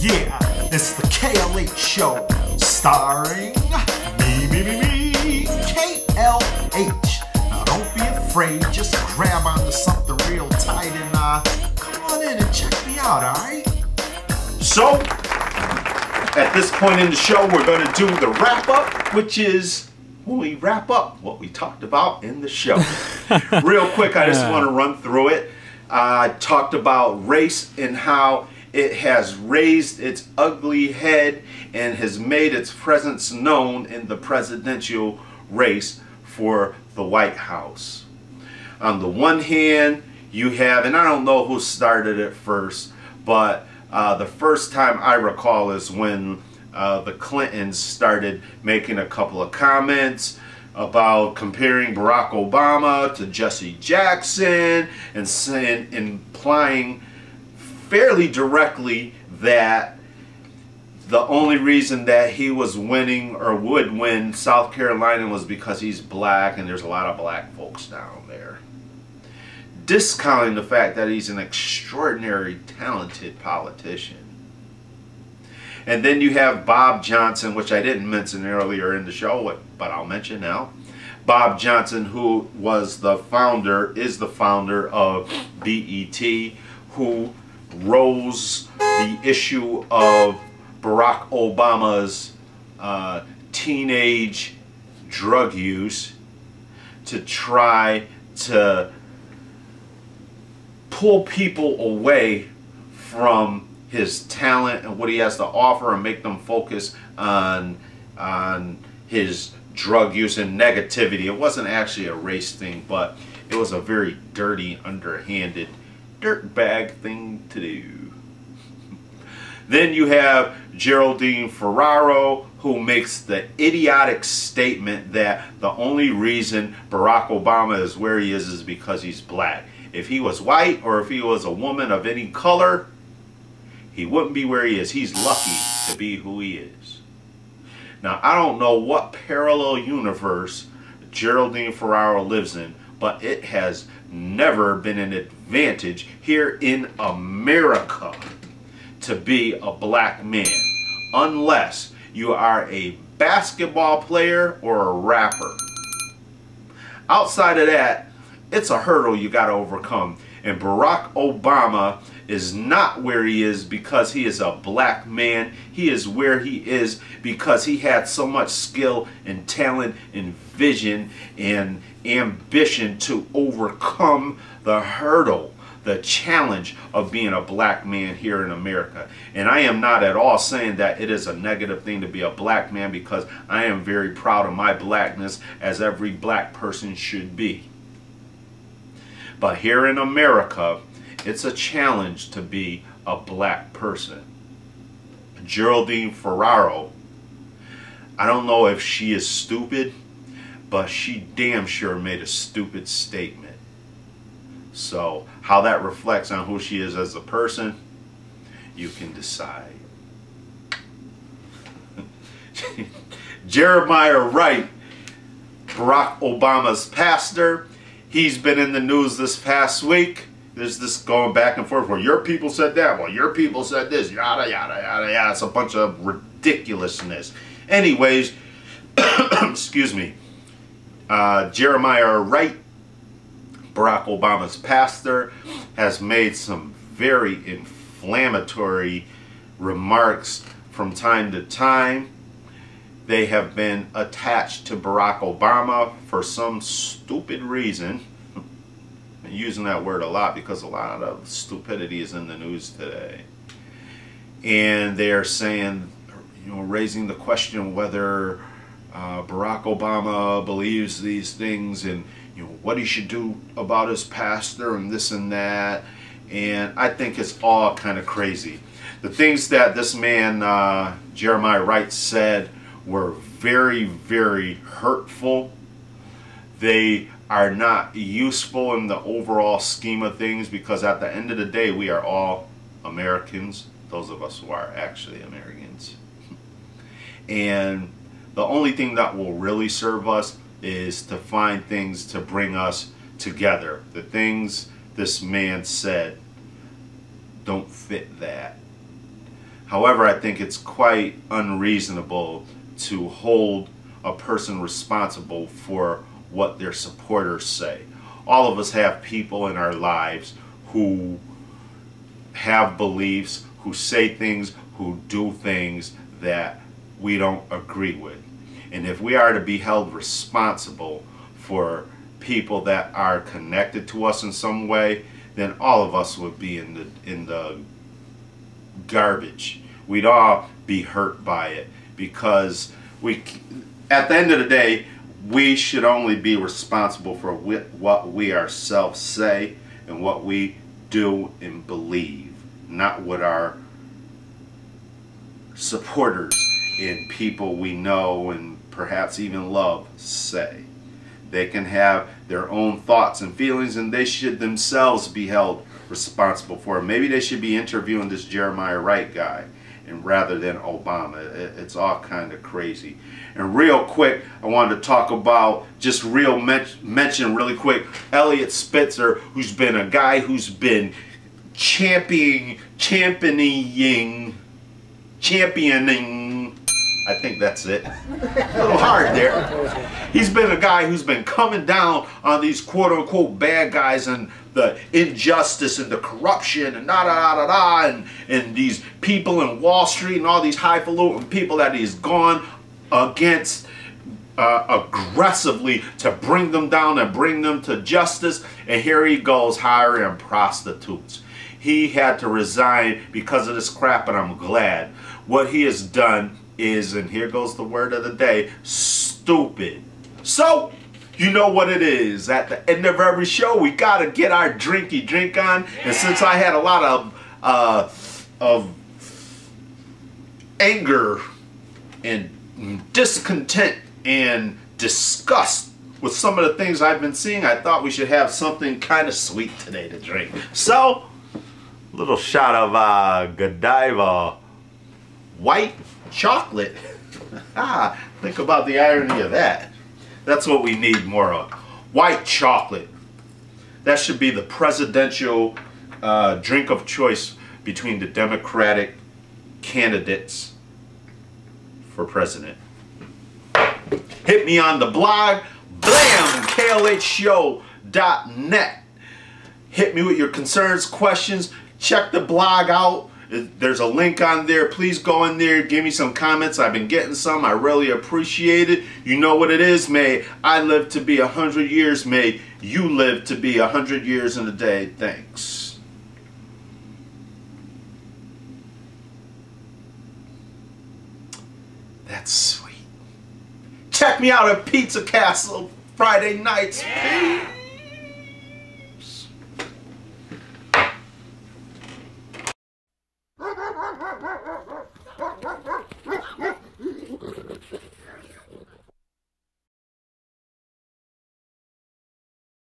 Yeah, it's the KLH Show, starring me, KLH. Now don't be afraid, just grab onto something real tight and come on in and check me out, alright? So, at this point in the show, we're going to do the wrap-up, which is when we wrap up what we talked about in the show. Real quick, I just want to run through it. I talked about race and how it has raised its ugly head and has made its presence known in the presidential race for the White House. On the one hand, you have, and I don't know who started it first, but the first time I recall is when the Clintons started making a couple of comments about comparing Barack Obama to Jesse Jackson and saying, implying fairly directly that the only reason that he was winning or would win South Carolina was because he's black and there's a lot of black folks down there. Discounting the fact that he's an extraordinarily talented politician. And then you have Bob Johnson, which I didn't mention earlier in the show, but I'll mention now. Bob Johnson, who was the founder, is the founder of BET, who rose the issue of Barack Obama's teenage drug use to try to pull people away from his talent and what he has to offer and make them focus on his drug use and negativity. It wasn't actually a race thing, but it was a very dirty, underhanded, dirtbag thing to do. Then you have Geraldine Ferraro, who makes the idiotic statement that the only reason Barack Obama is where he is because he's black. If he was white or if he was a woman of any color, he wouldn't be where he is. He's lucky to be who he is. Now, I don't know what parallel universe Geraldine Ferraro lives in, but it has never been an advantage here in America to be a black man, unless you are a basketball player or a rapper. Outside of that, it's a hurdle you got to overcome. And Barack Obama is not where he is because he is a black man. He is where he is because he had so much skill and talent and vision and ambition to overcome the hurdle, the challenge of being a black man here in America. And I am not at all saying that it is a negative thing to be a black man, because I am very proud of my blackness, as every black person should be. But here in America, it's a challenge to be a black person. Geraldine Ferraro, I don't know if she is stupid, but she damn sure made a stupid statement. So how that reflects on who she is as a person, you can decide. Jeremiah Wright, Barack Obama's pastor, he's been in the news this past week. There's this going back and forth where your people said that, well, your people said this, yada, yada, yada, yada. It's a bunch of ridiculousness. Anyways, excuse me, Jeremiah Wright, Barack Obama's pastor, has made some very inflammatory remarks from time to time. They have been attached to Barack Obama for some stupid reason. I'm using that word a lot because a lot of stupidity is in the news today. And they are saying, you know, raising the question whether Barack Obama believes these things and, you know, what he should do about his pastor and this and that. And I think it's all kind of crazy. The things that this man, Jeremiah Wright, said were very, very hurtful. They are not useful in the overall scheme of things, because at the end of the day, we are all Americans, those of us who are actually Americans. And the only thing that will really serve us is to find things to bring us together. The things this man said don't fit that. However, I think it's quite unreasonable to hold a person responsible for what their supporters say. All of us have people in our lives who have beliefs, who say things, who do things that we don't agree with. And if we are to be held responsible for people that are connected to us in some way, then all of us would be in the garbage. We'd all be hurt by it, because at the end of the day, we should only be responsible for what we ourselves say and what we do and believe, not what our supporters and people we know and perhaps even love say. They can have their own thoughts and feelings, and they should themselves be held responsible for it. Maybe they should be interviewing this Jeremiah Wright guy, and rather than Obama. It's all kind of crazy. And real quick, I wanted to talk about, just mention really quick, Elliot Spitzer, who's been a guy who's been championing, I think that's it. A little hard there. He's been a guy who's been coming down on these quote-unquote bad guys and the injustice and the corruption and and these people in Wall Street and all these highfalutin people that he's gone against aggressively to bring them down and bring them to justice. And here he goes hiring prostitutes. He had to resign because of this crap, and I'm glad. What he has done is, and here goes the word of the day, stupid. So, you know what it is. At the end of every show, we gotta get our drinky drink on. And since I had a lot of anger and discontent and disgust with some of the things I've been seeing, I thought we should have something kind of sweet today to drink. So, a little shot of Godiva white chocolate. Think about the irony of that. That's what we need more of. White chocolate. That should be the presidential drink of choice between the Democratic candidates for president. Hit me on the blog, blam, KLHshow.net. Hit me with your concerns, questions. Check the blog out. There's a link on there. Please go in there. Give me some comments. I've been getting some. I really appreciate it. You know what it is. May I live to be 100 years. May you live to be 100 years in a day. Thanks. That's sweet. Check me out at Pizza Castle Friday nights. Peace.